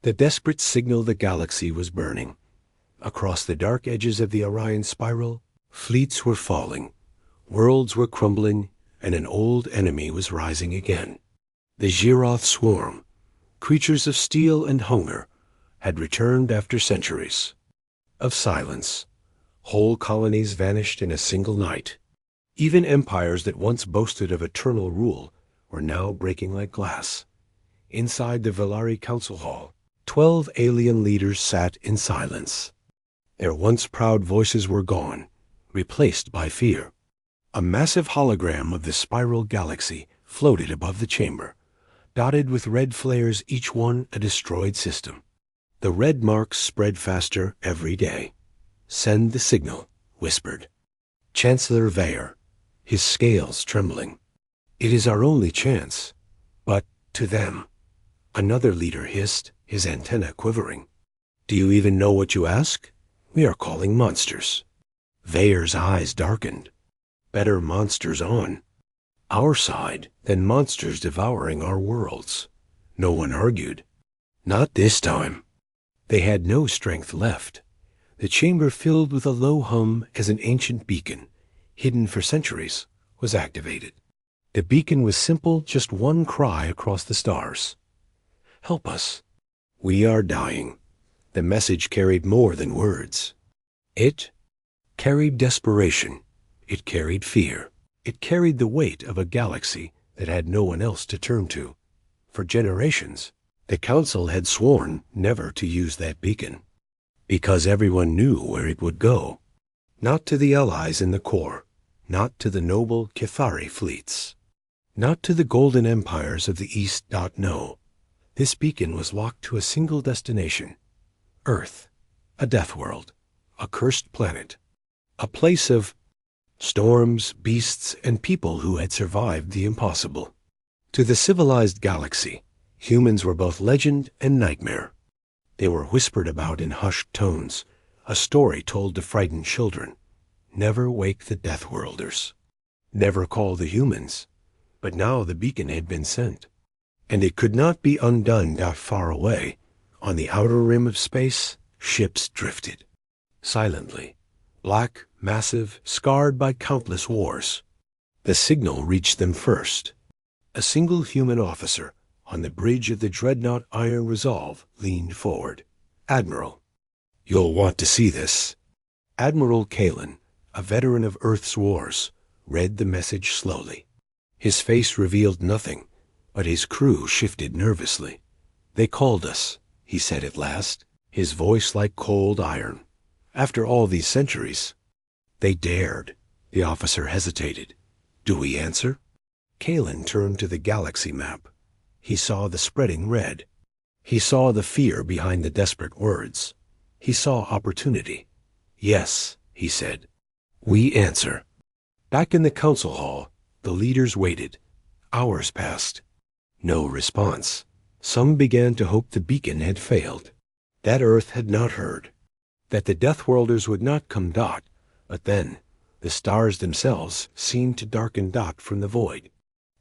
The desperate signal the galaxy was burning. Across the dark edges of the Orion spiral, fleets were falling, worlds were crumbling, and an old enemy was rising again. The Giroth swarm, creatures of steel and hunger, had returned after centuries of silence. Whole colonies vanished in a single night. Even empires that once boasted of eternal rule were now breaking like glass. Inside the Velari Council Hall, 12 alien leaders sat in silence. Their once proud voices were gone, replaced by fear. A massive hologram of the spiral galaxy floated above the chamber, dotted with red flares, each one a destroyed system. The red marks spread faster every day. "Send the signal," whispered Chancellor Vayer, his scales trembling. "It is our only chance." But to them, another leader hissed, his antenna quivering. "Do you even know what you ask? We are calling monsters." Vayer's eyes darkened. Better monsters on our side than monsters devouring our worlds. No one argued. Not this time. They had no strength left. The chamber filled with a low hum as an ancient beacon, hidden for centuries, was activated. The beacon was simple, just one cry across the stars. "Help us. We are dying." The message carried more than words. It carried desperation. It carried fear. It carried the weight of a galaxy that had no one else to turn to. For generations, the Council had sworn never to use that beacon, because everyone knew where it would go. Not to the allies in the core, not to the noble Kithari fleets, not to the golden empires of the East. No. This beacon was locked to a single destination: Earth, a deathworld, a cursed planet, a place of storms, beasts, and people who had survived the impossible. To the civilized galaxy, humans were both legend and nightmare. They were whispered about in hushed tones, a story told to frightened children. Never wake the Deathworlders. Never call the humans. But now the beacon had been sent, and it could not be undone. Far away, on the outer rim of space, ships drifted. Silently, black, massive, scarred by countless wars. The signal reached them first. A single human officer on the bridge of the dreadnought Iron Resolve leaned forward. "Admiral, you'll want to see this." Admiral Kalen, a veteran of Earth's wars, read the message slowly. His face revealed nothing, but his crew shifted nervously. "They called us," he said at last, his voice like cold iron. "After all these centuries." "They dared." The officer hesitated. "Do we answer?" Kalen turned to the galaxy map. He saw the spreading red. He saw the fear behind the desperate words. He saw opportunity. "Yes," he said. "We answer." Back in the council hall, the leaders waited. Hours passed. No response. Some began to hope the beacon had failed, that Earth had not heard, that the Deathworlders would not come. But then, the stars themselves seemed to darken from the void.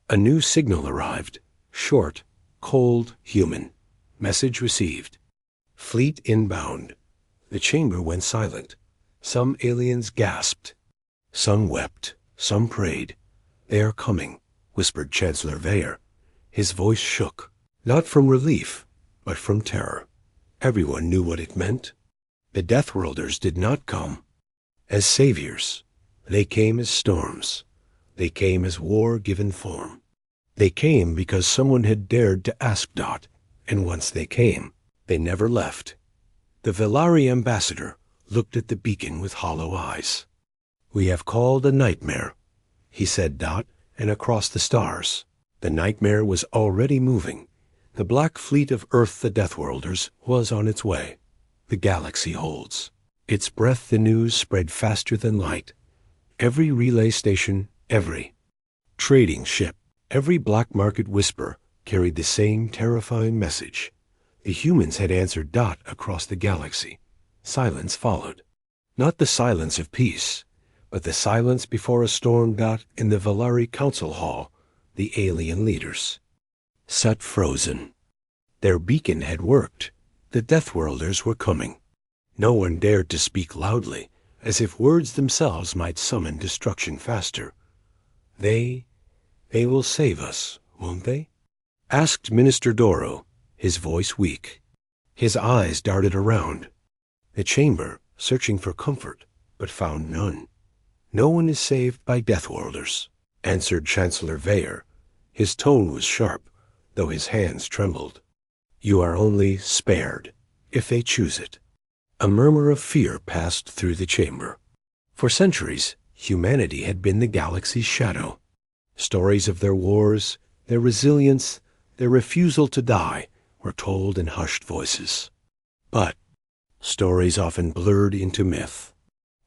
A new signal arrived. Short, cold, human. Message received. Fleet inbound. The chamber went silent. Some aliens gasped. Some wept. Some prayed. "They are coming," whispered Chancellor Vayer. His voice shook, not from relief, but from terror. Everyone knew what it meant. The Deathworlders did not come as saviors. They came as storms. They came as war given form. They came because someone had dared to ask. And once they came, they never left. The Velari ambassador looked at the beacon with hollow eyes. "We have called a nightmare," he said. And across the stars, the nightmare was already moving. The black fleet of Earth, the Deathworlders, was on its way. The galaxy holds. Its breath, the news spread faster than light. Every relay station, every trading ship, every black market whisper carried the same terrifying message. The humans had answered. Across the galaxy, silence followed. Not the silence of peace, but the silence before a storm. In the Velari Council Hall, the alien leaders sat frozen. Their beacon had worked. The Deathworlders were coming. No one dared to speak loudly, as if words themselves might summon destruction faster. They will save us, won't they? Asked Minister Doro, his voice weak. His eyes darted around the chamber, searching for comfort, but found none. No one is saved by Deathworlders, answered Chancellor Veyer. His tone was sharp, though his hands trembled. You are only spared, if they choose it. A murmur of fear passed through the chamber. For centuries, humanity had been the galaxy's shadow. Stories of their wars, their resilience, their refusal to die were told in hushed voices. But stories often blurred into myth.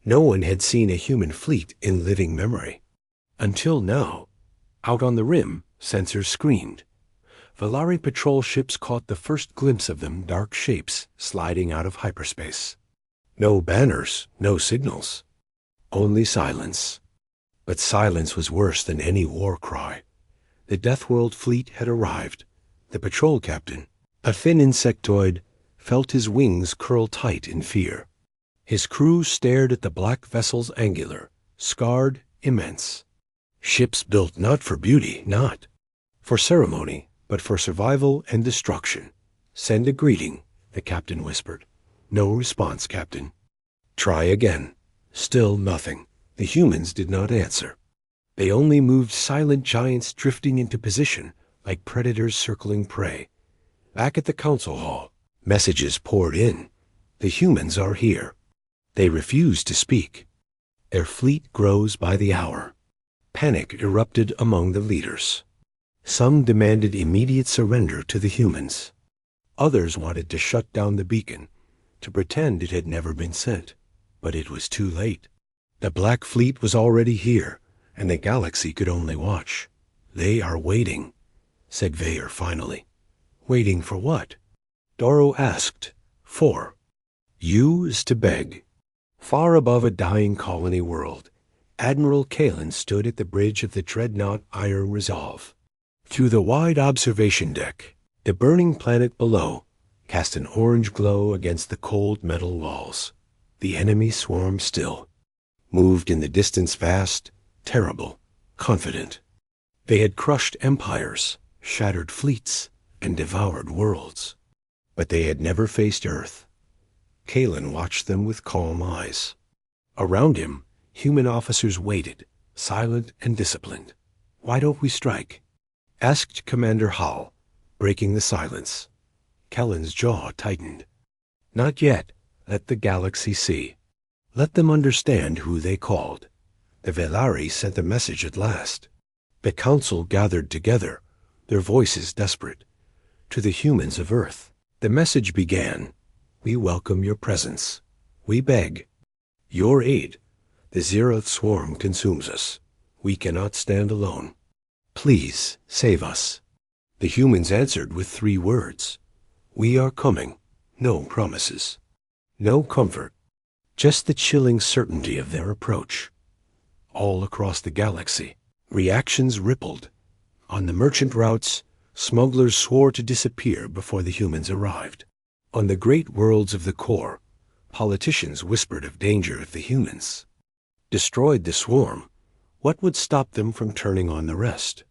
No one had seen a human fleet in living memory. Until now, out on the rim, sensors screened. Velari patrol ships caught the first glimpse of them, dark shapes sliding out of hyperspace. No banners, no signals. Only silence. But silence was worse than any war cry. The Deathworld fleet had arrived. The patrol captain, a thin insectoid, felt his wings curl tight in fear. His crew stared at the black vessel's angular, scarred, immense. Ships built not for beauty, not for ceremony, but for survival and destruction. Send a greeting, the captain whispered. No response, Captain. Try again. Still nothing. The humans did not answer. They only moved silent giants drifting into position like predators circling prey. Back at the council hall, messages poured in. The humans are here. They refuse to speak. Their fleet grows by the hour. Panic erupted among the leaders. Some demanded immediate surrender to the humans. Others wanted to shut down the beacon, to pretend it had never been sent. But it was too late. The Black Fleet was already here, and the galaxy could only watch. They are waiting, said Veyer finally. Waiting for what? Doro asked. For. You is to beg. Far above a dying colony world, Admiral Kalen stood at the bridge of the dreadnought Iron Resolve. Through the wide observation deck, the burning planet below cast an orange glow against the cold metal walls. The enemy swarmed still, moved in the distance vast, terrible, confident. They had crushed empires, shattered fleets, and devoured worlds. But they had never faced Earth. Kalen watched them with calm eyes. Around him, human officers waited, silent and disciplined. Why don't we strike? Asked Commander Hall, breaking the silence. Kellen's jaw tightened. Not yet. Let the galaxy see. Let them understand who they called. The Velari sent a message at last. The council gathered together, their voices desperate. To the humans of Earth, the message began. We welcome your presence. We beg. Your aid. The Zeroth swarm consumes us. We cannot stand alone. Please, save us. The humans answered with 3 words. We are coming. No promises. No comfort. Just the chilling certainty of their approach. All across the galaxy, reactions rippled. On the merchant routes, smugglers swore to disappear before the humans arrived. On the great worlds of the core, politicians whispered of danger if the humans destroyed the swarm. What would stop them from turning on the rest?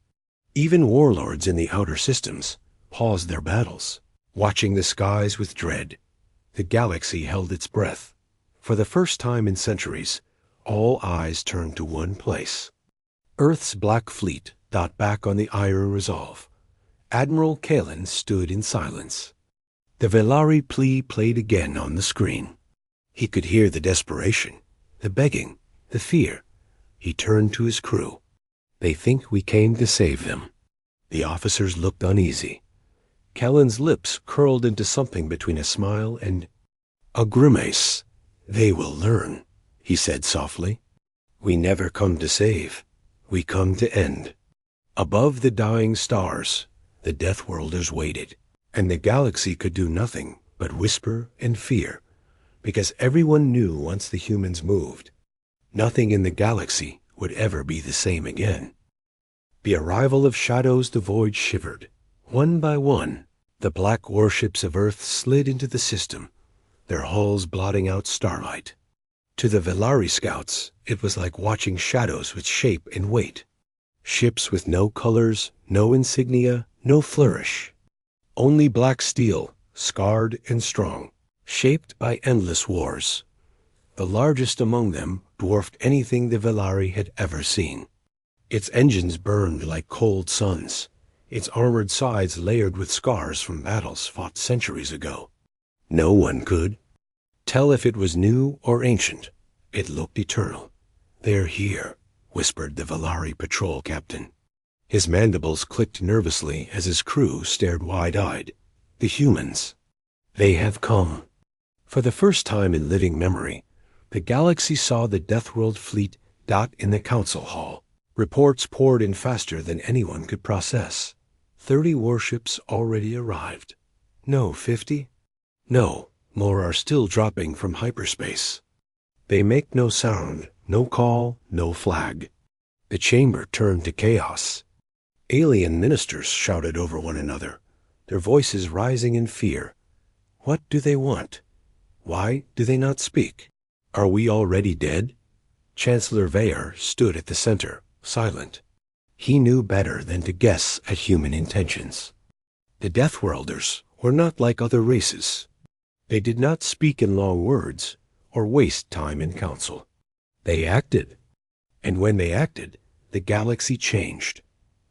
Even warlords in the outer systems paused their battles, watching the skies with dread. The galaxy held its breath. For the first time in centuries, all eyes turned to one place. Earth's Black Fleet dot back on the Iron Resolve. Admiral Kalen stood in silence. The Velari plea played again on the screen. He could hear the desperation, the begging, the fear. He turned to his crew. They think we came to save them. The officers looked uneasy. Kellen's lips curled into something between a smile and a grimace. They will learn, he said softly. We never come to save. We come to end. Above the dying stars, the Deathworlders waited, and the galaxy could do nothing but whisper and fear, because everyone knew once the humans moved, nothing in the galaxy would ever be the same again. The arrival of shadows the void shivered. One by one, The black warships of Earth slid into the system, their hulls blotting out starlight. To the Velari scouts, it was like watching shadows with shape and weight. Ships with no colors, no insignia, no flourish. Only black steel, scarred and strong, shaped by endless wars. The largest among them dwarfed anything the Velari had ever seen. Its engines burned like cold suns, its armored sides layered with scars from battles fought centuries ago. No one could tell if it was new or ancient. It looked eternal. "They're here," whispered the Velari patrol captain. His mandibles clicked nervously as his crew stared wide-eyed. The humans. They have come. For the first time in living memory, the galaxy saw the Deathworld fleet dot in the council hall. Reports poured in faster than anyone could process. 30 warships already arrived. No, 50? No, more are still dropping from hyperspace. They make no sound, no call, no flag. The chamber turned to chaos. Alien ministers shouted over one another, their voices rising in fear. What do they want? Why do they not speak? Are we already dead? Chancellor Vayer stood at the center, silent. He knew better than to guess at human intentions. The Deathworlders were not like other races. They did not speak in long words or waste time in council. They acted. And when they acted, the galaxy changed.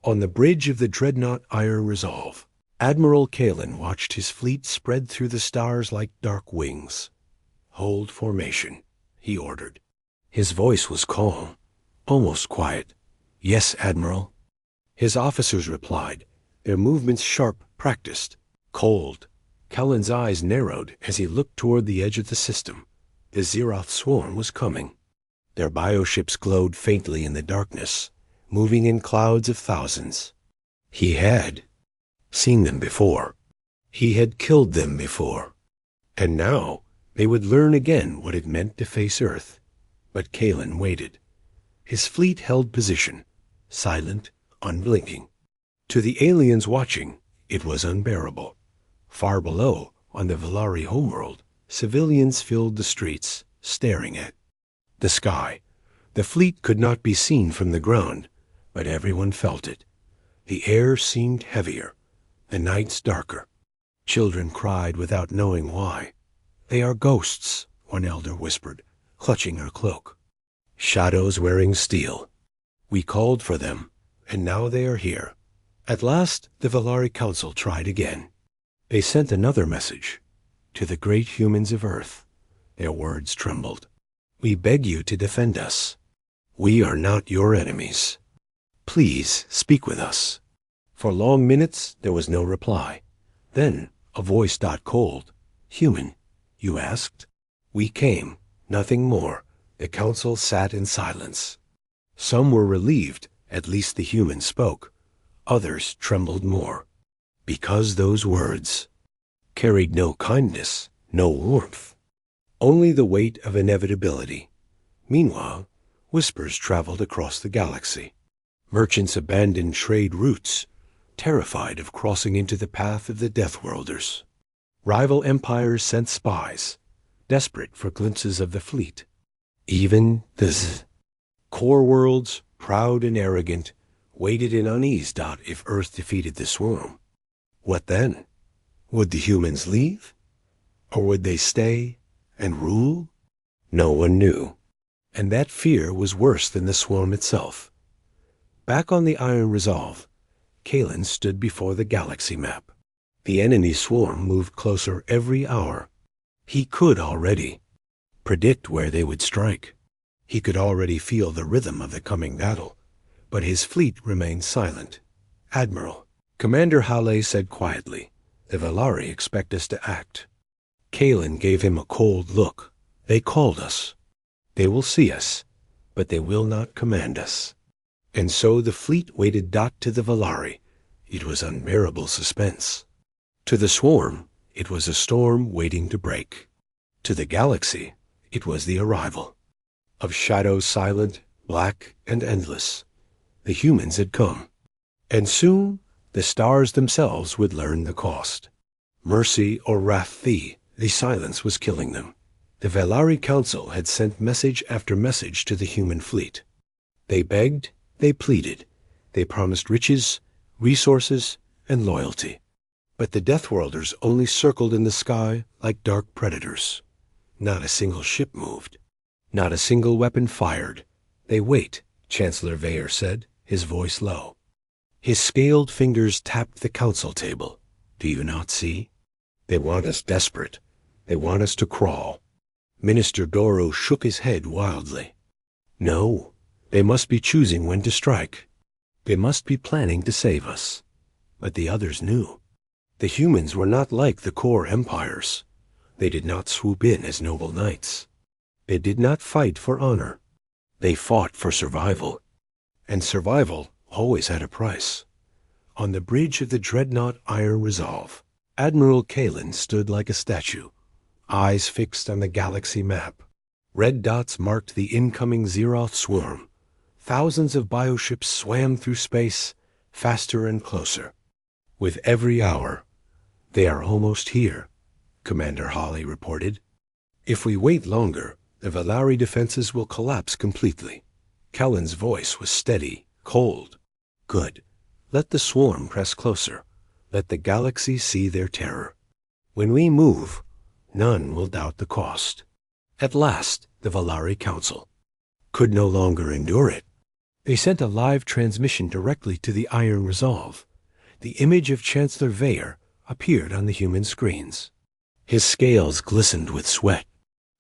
On the bridge of the dreadnought Iron Resolve, Admiral Kalen watched his fleet spread through the stars like dark wings. "Hold formation," he ordered. His voice was calm, almost quiet. "Yes, Admiral." His officers replied, their movements sharp, practiced, cold. Kalen's eyes narrowed as he looked toward the edge of the system. The Zeroth swarm was coming. Their bioships glowed faintly in the darkness, moving in clouds of thousands. He had seen them before. He had killed them before. And now they would learn again what it meant to face Earth. But Kalen waited. His fleet held position, silent, unblinking. To the aliens watching, it was unbearable. Far below, on the Velari homeworld, civilians filled the streets, staring at the sky. The fleet could not be seen from the ground, but everyone felt it. The air seemed heavier, the nights darker. Children cried without knowing why. "They are ghosts," one elder whispered, clutching her cloak. "Shadows wearing steel. We called for them, and now they are here." At last, the Velari Council tried again. They sent another message. "To the great humans of Earth," their words trembled. "We beg you to defend us. We are not your enemies. Please speak with us." For long minutes there was no reply. Then a voice cold. "Human, you asked?" "We came, nothing more." The council sat in silence. Some were relieved, at least the humans spoke. Others trembled more, because those words carried no kindness, no warmth, only the weight of inevitability. Meanwhile, whispers traveled across the galaxy. Merchants abandoned trade routes, terrified of crossing into the path of the Deathworlders. Rival empires sent spies, desperate for glimpses of the fleet. Even the core worlds, proud and arrogant, waited in unease. If Earth defeated the swarm. What then? Would the humans leave? Or would they stay and rule? No one knew. And that fear was worse than the swarm itself. Back on the Iron Resolve, Kalen stood before the galaxy map. The enemy swarm moved closer every hour. He could already predict where they would strike. He could already feel the rhythm of the coming battle. But his fleet remained silent. "Admiral," Commander Hale said quietly, "the Velari expect us to act." Kalen gave him a cold look. "They called us. They will see us, but they will not command us." And so the fleet waited. To the Velari, it was unbearable suspense. To the swarm, it was a storm waiting to break. To the galaxy, it was the arrival of shadows silent, black, and endless. The humans had come. And soon, the stars themselves would learn the cost. Mercy or wrath thee, the silence was killing them. The Velari Council had sent message after message to the human fleet. They begged, they pleaded, they promised riches, resources, and loyalty. But the Deathworlders only circled in the sky like dark predators. Not a single ship moved. Not a single weapon fired. They wait, Chancellor Veyer said, his voice low. His scaled fingers tapped the council table. Do you not see? They want us desperate. They want us to crawl. Minister Doro shook his head wildly. No, they must be choosing when to strike. They must be planning to save us. But the others knew. The humans were not like the core empires. They did not swoop in as noble knights. They did not fight for honor. They fought for survival. And survival always had a price. On the bridge of the dreadnought Iron Resolve, Admiral Kalen stood like a statue, eyes fixed on the galaxy map. Red dots marked the incoming Zeroth swarm. Thousands of bioships swam through space, faster and closer. With every hour, they are almost here, Commander Hawley reported. If we wait longer, the Velari defenses will collapse completely. Kellen's voice was steady, cold. Good. Let the swarm press closer. Let the galaxy see their terror. When we move, none will doubt the cost. At last, the Velari Council could no longer endure it. They sent a live transmission directly to the Iron Resolve. The image of Chancellor Veyer appeared on the human screens. His scales glistened with sweat.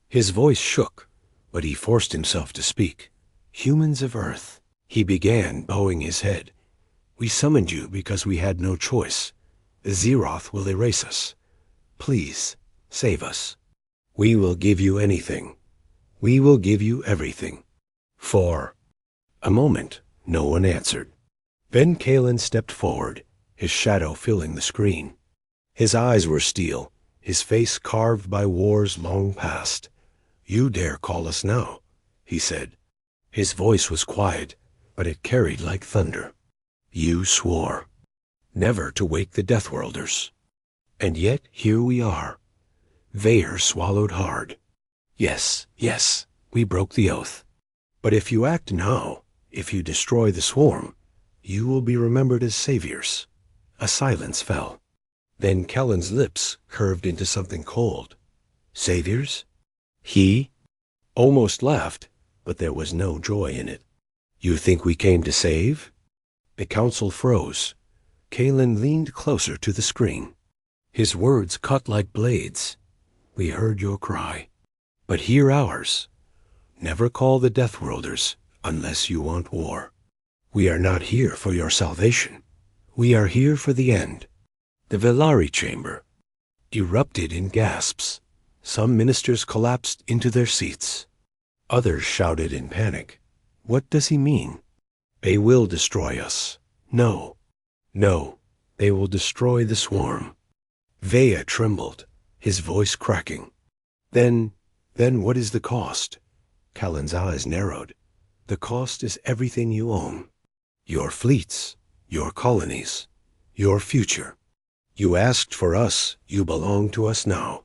His voice shook, but he forced himself to speak. Humans of Earth, he began, bowing his head. We summoned you because we had no choice. The Zeroth will erase us. Please, save us. We will give you anything. We will give you everything. For a moment, no one answered. Then Kalen stepped forward, his shadow filling the screen. His eyes were steel, his face carved by wars long past. You dare call us now, he said. His voice was quiet, but it carried like thunder. You swore never to wake the Deathworlders. And yet here we are. Veyer swallowed hard. Yes, we broke the oath. But if you act now, if you destroy the swarm, you will be remembered as saviors. A silence fell. Then Kellen's lips curved into something cold. Saviors? He almost laughed, but there was no joy in it. You think we came to save? The council froze. Kalen leaned closer to the screen. His words cut like blades. We heard your cry, but hear ours. Never call the Deathworlders unless you want war. We are not here for your salvation. We are here for the end. The Velari chamber erupted in gasps. Some ministers collapsed into their seats. Others shouted in panic. What does he mean? They will destroy us. No, they will destroy the swarm. Veya trembled, his voice cracking. Then what is the cost? Kellen's eyes narrowed. The cost is everything you own. Your fleets, your colonies, your future. You asked for us, you belong to us now.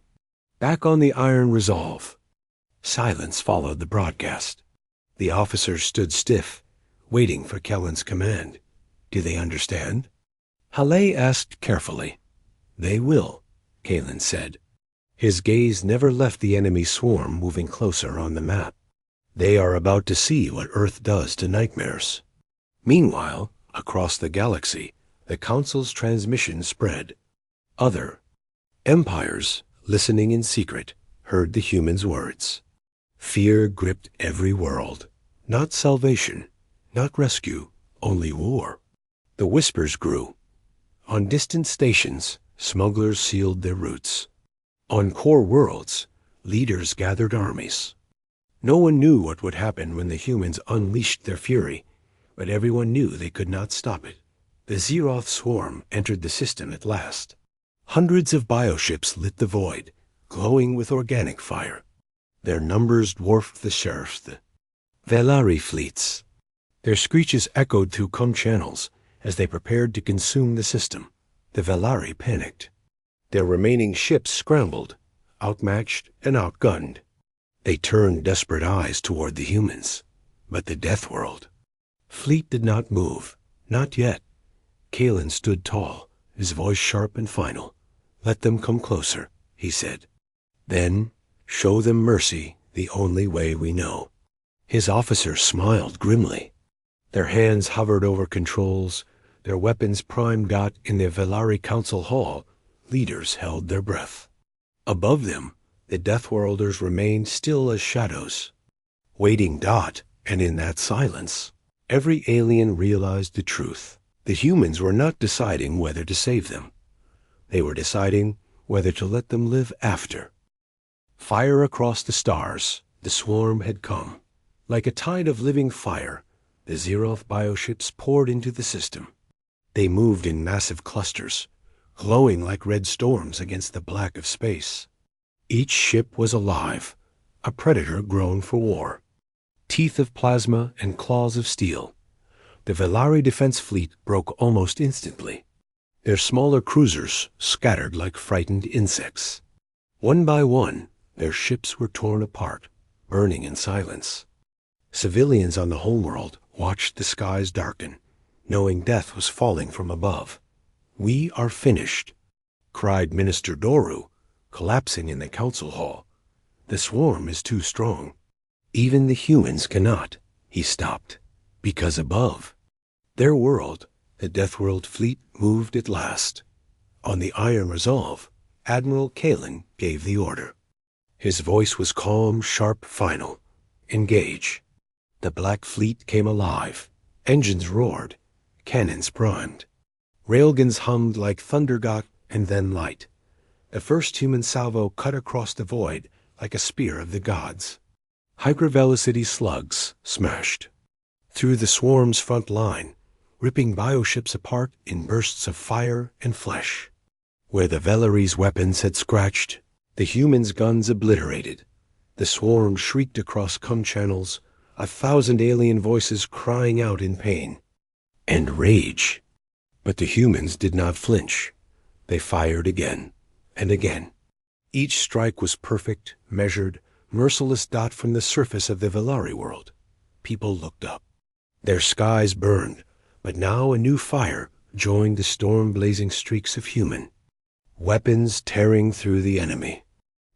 Back on the Iron Resolve. Silence followed the broadcast. The officers stood stiff, waiting for Kellen's command. Do they understand? Halley asked carefully. They will, Kalen said. His gaze never left the enemy swarm moving closer on the map. They are about to see what Earth does to nightmares. Meanwhile, across the galaxy, the Council's transmission spread. Other empires, listening in secret, heard the humans' words. Fear gripped every world. Not salvation, not rescue, only war. The whispers grew. On distant stations, smugglers sealed their routes. On core worlds, leaders gathered armies. No one knew what would happen when the humans unleashed their fury, but everyone knew they could not stop it. The Zeroth swarm entered the system at last. Hundreds of bioships lit the void, glowing with organic fire. Their numbers dwarfed the Sheriff's, the Velari fleets. Their screeches echoed through channels as they prepared to consume the system. The Velari panicked. Their remaining ships scrambled, outmatched and outgunned. They turned desperate eyes toward the humans, but the Deathworld fleet did not move, not yet. Kalen stood tall, his voice sharp and final. "Let them come closer," he said. "Then show them mercy the only way we know." His officers smiled grimly. Their hands hovered over controls, their weapons primed. In the Velari Council Hall, leaders held their breath. Above them, the Deathworlders remained still as shadows, waiting. And in that silence, every alien realized the truth. The humans were not deciding whether to save them. They were deciding whether to let them live after. Fire across the stars, the swarm had come. Like a tide of living fire, the Zeroth bioships poured into the system. They moved in massive clusters, glowing like red storms against the black of space. Each ship was alive, a predator grown for war. Teeth of plasma and claws of steel. The Velari defense fleet broke almost instantly. Their smaller cruisers scattered like frightened insects. One by one, their ships were torn apart, burning in silence. Civilians on the homeworld watched the skies darken, knowing death was falling from above. "We are finished," cried Minister Doru, collapsing in the council hall. "The swarm is too strong. Even the humans cannot." He stopped, because above their world, the Deathworld fleet moved at last. On the Iron Resolve, Admiral Kalen gave the order. His voice was calm, sharp, final. "Engage." The Black Fleet came alive. Engines roared, cannons primed. Railguns hummed like thunder and then light. The first human salvo cut across the void like a spear of the gods. Hypervelocity slugs smashed through the swarm's front line, ripping bioships apart in bursts of fire and flesh. Where the Velari's weapons had scratched, the humans' guns obliterated. The swarm shrieked across cum channels, 1,000 alien voices crying out in pain and rage. But the humans did not flinch. They fired again and again. Each strike was perfect, measured, merciless. From the surface of the Velari world, people looked up. Their skies burned, but now a new fire joined the storm-blazing streaks of human weapons tearing through the enemy.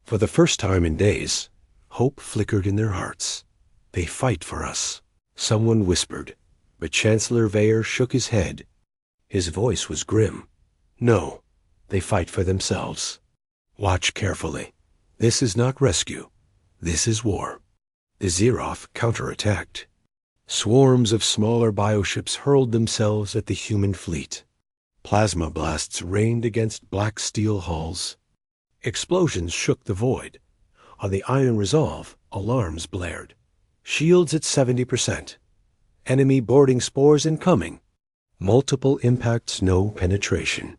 For the first time in days, hope flickered in their hearts. "They fight for us," someone whispered, but Chancellor Vayer shook his head. His voice was grim. "No, they fight for themselves. Watch carefully. This is not rescue. This is war." The Zeroth counterattacked. Swarms of smaller bioships hurled themselves at the human fleet. Plasma blasts rained against black steel hulls. Explosions shook the void. On the Iron Resolve, alarms blared. Shields at 70%. Enemy boarding spores incoming. Multiple impacts, no penetration.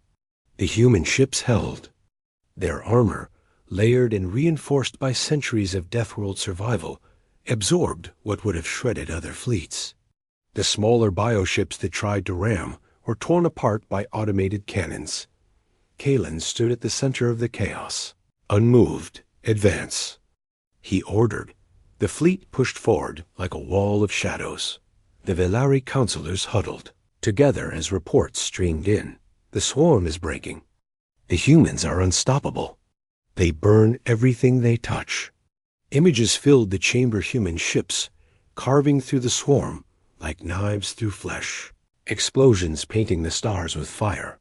The human ships held. Their armor, layered and reinforced by centuries of Deathworld survival, absorbed what would have shredded other fleets. The smaller bioships that tried to ram were torn apart by automated cannons. Kalen stood at the center of the chaos. Unmoved, advance. He ordered. The fleet pushed forward like a wall of shadows. The Velari counselors huddled together as reports streamed in. "The swarm is breaking. The humans are unstoppable. They burn everything they touch." Images filled the chamber human ships, carving through the swarm like knives through flesh. Explosions painting the stars with fire.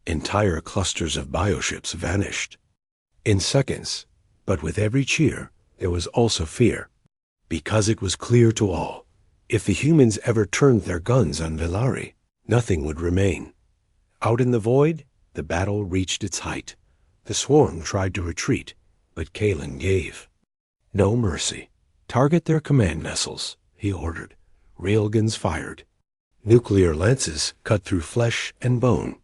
Entire clusters of bioships vanished. In seconds, but with every cheer, there was also fear. Because it was clear to all, if the humans ever turned their guns on Velari, nothing would remain. Out in the void, the battle reached its height. The swarm tried to retreat, but Kalen gave. "No mercy. Target their command vessels," he ordered. Railguns fired. Nuclear lances cut through flesh and bone.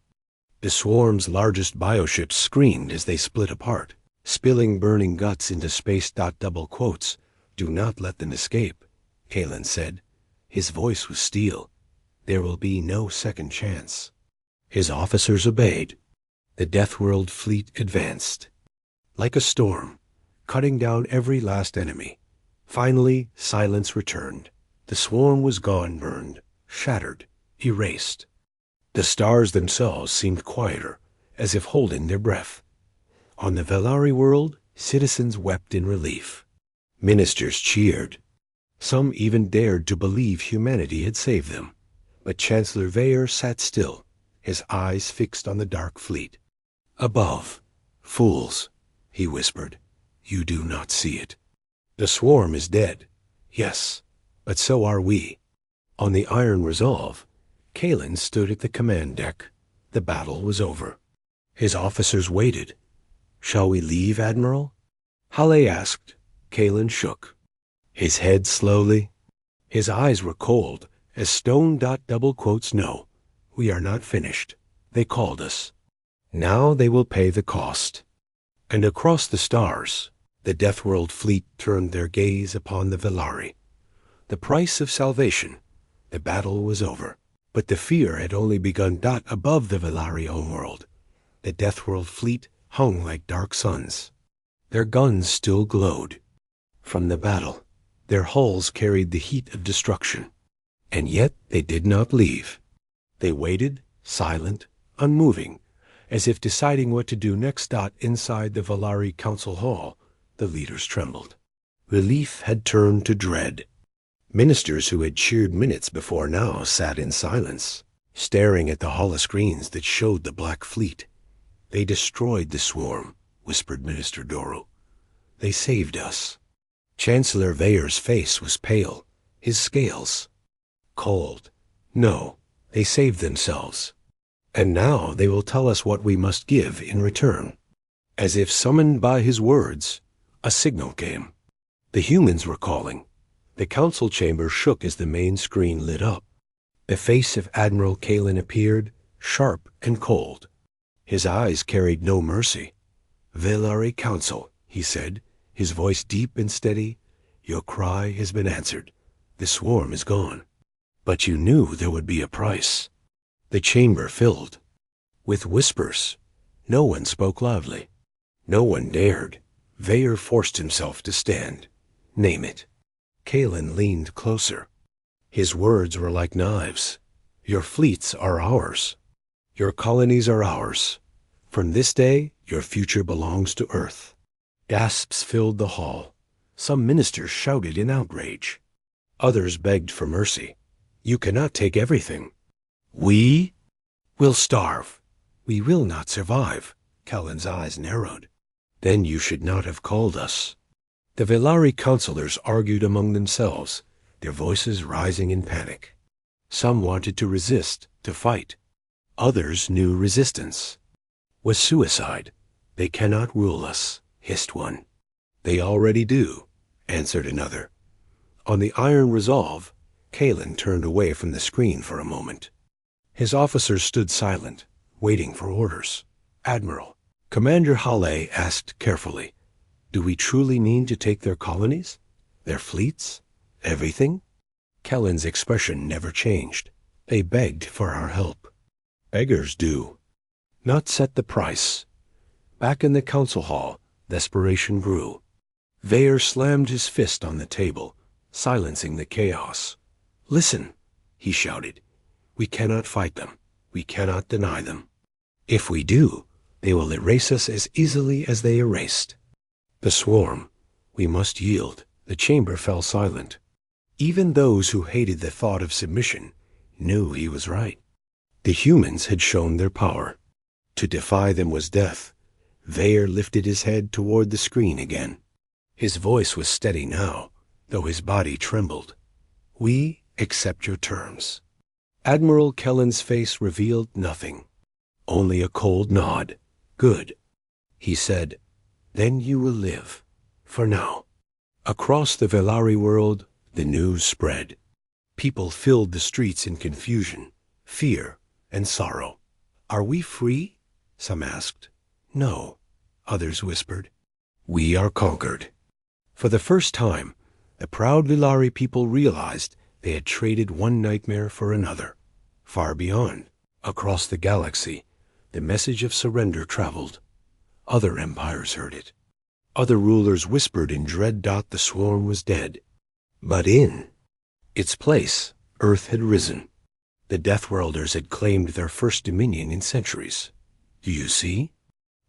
The swarm's largest bioships screamed as they split apart, spilling burning guts into space. Double quotes. "Do not let them escape," Kalen said. His voice was steel. "There will be no second chance." His officers obeyed. The Deathworld fleet advanced. Like a storm, cutting down every last enemy. Finally, silence returned. The swarm was gone, burned, shattered, erased. The stars themselves seemed quieter, as if holding their breath. On the Velari world, citizens wept in relief. Ministers cheered. Some even dared to believe humanity had saved them. But Chancellor Veyer sat still, his eyes fixed on the dark fleet. Above, fools, he whispered, you do not see it. The swarm is dead, yes, but so are we. On the Iron Resolve, Kalen stood at the command deck. The battle was over. His officers waited. Shall we leave, Admiral? Hale asked. Kalen shook. His head slowly. His eyes were cold, as stone. Double quotes, no, we are not finished. They called us. Now they will pay the cost. And across the stars, the Deathworld fleet turned their gaze upon the Velari. The price of salvation. The battle was over. But the fear had only begun. Above the Velari homeworld, the Deathworld fleet hung like dark suns. Their guns still glowed. From the battle, their hulls carried the heat of destruction. And yet they did not leave. They waited, silent, unmoving, as if deciding what to do next. Inside the Velari Council Hall, the leaders trembled. Relief had turned to dread. Ministers who had cheered minutes before now sat in silence, staring at the holoscreens that showed the Black Fleet. They destroyed the swarm, whispered Minister Doru. They saved us. Chancellor Veyer's face was pale, his scales cold. No, they saved themselves. And now they will tell us what we must give in return. As if summoned by his words, a signal came. The humans were calling. The council chamber shook as the main screen lit up. The face of Admiral Kalen appeared, sharp and cold. His eyes carried no mercy. Velari Council, he said, his voice deep and steady, your cry has been answered. The swarm is gone. But you knew there would be a price. The chamber filled. With whispers. No one spoke loudly. No one dared. Veyer forced himself to stand. Name it. Kalen leaned closer. His words were like knives. Your fleets are ours. Your colonies are ours. From this day, your future belongs to Earth. Gasps filled the hall. Some ministers shouted in outrage. Others begged for mercy. You cannot take everything. We will starve. We will not survive. Kalen's eyes narrowed. Then you should not have called us. The Velari counselors argued among themselves, their voices rising in panic. Some wanted to resist, to fight. Others knew resistance was suicide. They cannot rule us, hissed one. They already do, answered another. On the Iron Resolve, Kalen turned away from the screen for a moment. His officers stood silent, waiting for orders. Admiral, Commander Hale asked carefully, do we truly need to take their colonies? Their fleets? Everything? Kalen's expression never changed. They begged for our help. Beggars do. Not set the price. Back in the council hall, desperation grew. Veyer slammed his fist on the table, silencing the chaos. Listen, he shouted. We cannot fight them. We cannot deny them. If we do, they will erase us as easily as they erased. The swarm. We must yield. The chamber fell silent. Even those who hated the thought of submission knew he was right. The humans had shown their power. To defy them was death. Veyer lifted his head toward the screen again. His voice was steady now, though his body trembled. We accept your terms. Admiral Kellen's face revealed nothing. Only a cold nod. Good. He said, then you will live. For now. Across the Velari world, the news spread. People filled the streets in confusion, fear, and sorrow. Are we free? Some asked. No, others whispered. We are conquered. For the first time, the proud Velari people realized they had traded one nightmare for another. Far beyond, across the galaxy, The message of surrender traveled. Other empires heard it. Other rulers whispered in dread. The swarm was dead. But in its place, Earth had risen. The Deathworlders had claimed their first dominion in centuries. "Do you see?"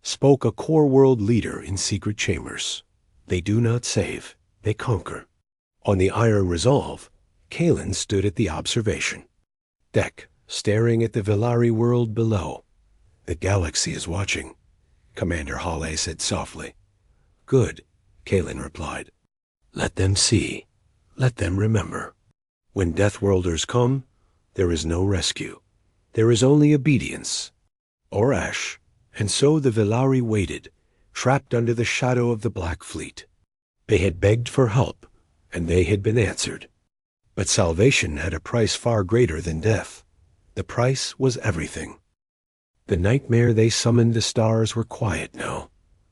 spoke a core world leader in secret chambers. "They do not save, they conquer." On the iron resolve, Kalen stood at the observation deck, staring at the Velari world below. "The galaxy is watching," Commander Hale said softly. "Good," Kalen replied. "Let them see. Let them remember. When Deathworlders come, there is no rescue. There is only obedience, or ash." And so the Velari waited, trapped under the shadow of the Black Fleet. They had begged for help, and they had been answered. But salvation had a price far greater than death. The price was everything. The nightmare they summoned the stars were quiet now.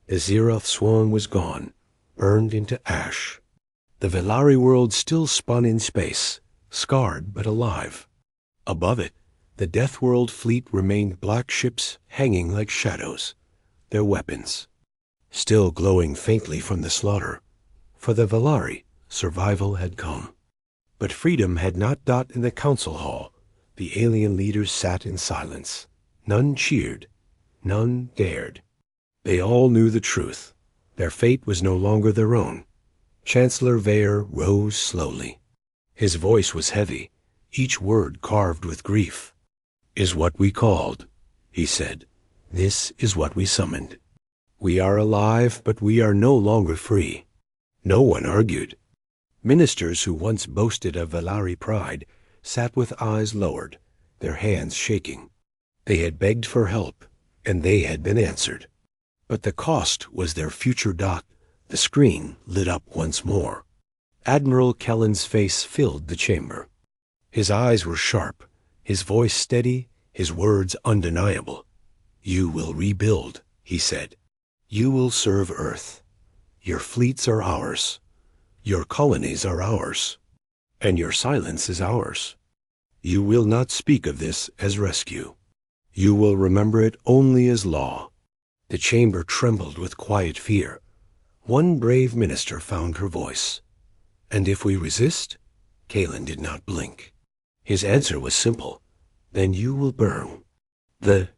The Zeroth swan was gone, burned into ash. The Velari world still spun in space, scarred but alive. Above it, the Deathworld fleet remained black ships hanging like shadows, their weapons still glowing faintly from the slaughter. For the Velari, survival had come. But freedom had not died in the council hall. The alien leaders sat in silence. None cheered. None dared. They all knew the truth. Their fate was no longer their own. Chancellor Vayer rose slowly. His voice was heavy, each word carved with grief. "Is what we called," he said. "This is what we summoned. We are alive, but we are no longer free." No one argued. Ministers who once boasted of Velari pride sat with eyes lowered, their hands shaking. They had begged for help, and they had been answered. But the cost was their future. The screen lit up once more. Admiral Kellen's face filled the chamber. His eyes were sharp, his voice steady, his words undeniable. "You will rebuild," he said. "You will serve Earth. Your fleets are ours. Your colonies are ours. And your silence is ours. You will not speak of this as rescue. You will remember it only as law." The chamber trembled with quiet fear. One brave minister found her voice. "And if we resist?" Kalen did not blink. His answer was simple. "Then you will burn." The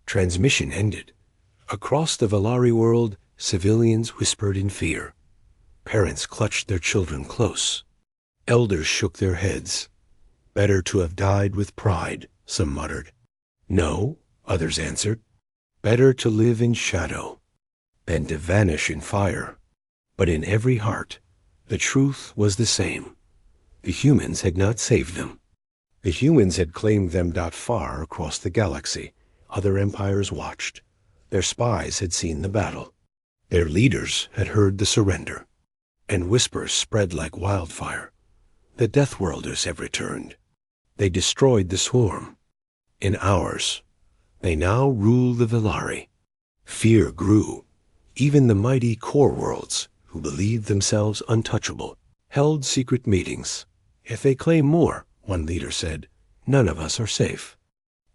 transmission ended. Across the Velari world, civilians whispered in fear. Parents clutched their children close. Elders shook their heads. "Better to have died with pride," some muttered. "No," others answered. "Better to live in shadow than to vanish in fire." But in every heart, the truth was the same. The humans had not saved them. The humans had claimed them. Far across the galaxy, other empires watched. Their spies had seen the battle. Their leaders had heard the surrender. And whispers spread like wildfire. The Deathworlders have returned. They destroyed the swarm. In hours, they now rule the Velari. Fear grew. Even the mighty core worlds, who believed themselves untouchable, held secret meetings. "If they claim more," one leader said, "none of us are safe."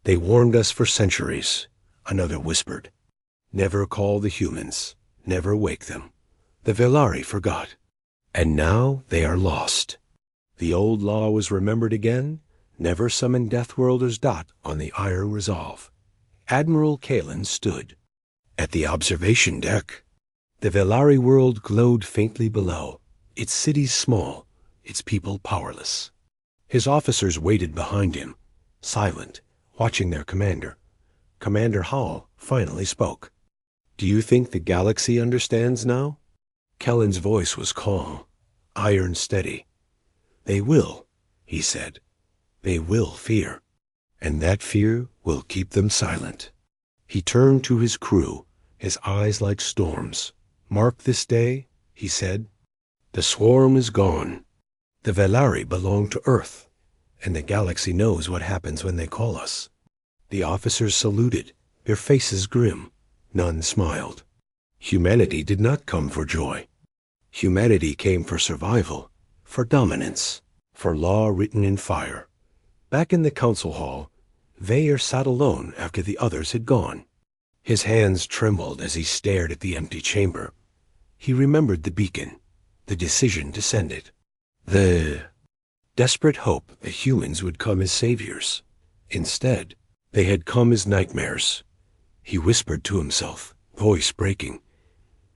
"They warned us for centuries," another whispered. "Never call the humans. Never wake them." The Velari forgot. And now they are lost. The old law was remembered again. Never summon Deathworlders. On the iron resolve. Admiral Kalen stood at the observation deck. The Velari world glowed faintly below, its cities small, its people powerless. His officers waited behind him, silent, watching their commander. Commander Hall finally spoke. "Do you think the galaxy understands now?" Kellen's voice was calm, iron steady. "They will," he said. "They will fear. And that fear will keep them silent." He turned to his crew, his eyes like storms. "Mark this day," he said. "The swarm is gone. The Velari belong to Earth, and the galaxy knows what happens when they call us." The officers saluted, their faces grim. None smiled. Humanity did not come for joy. Humanity came for survival, for dominance, for law written in fire. Back in the council hall, Veyer sat alone after the others had gone. His hands trembled as he stared at the empty chamber. He remembered the beacon, the decision to send it, the desperate hope that humans would come as saviors. Instead, they had come as nightmares. He whispered to himself, voice breaking,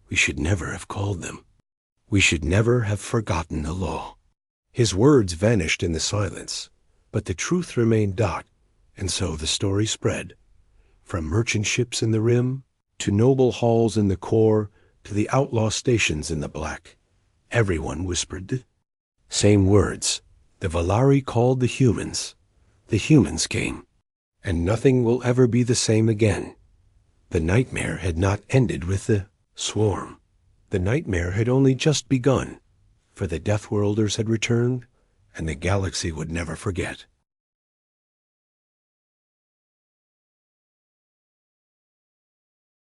"We should never have called them. We should never have forgotten the law." His words vanished in the silence, but the truth remained. And so the story spread, from merchant ships in the Rim, to noble halls in the core, to the outlaw stations in the Black. Everyone whispered the same words. The Valari called the humans came, and nothing will ever be the same again. The nightmare had not ended with the swarm. The nightmare had only just begun, for the Deathworlders had returned, and the galaxy would never forget.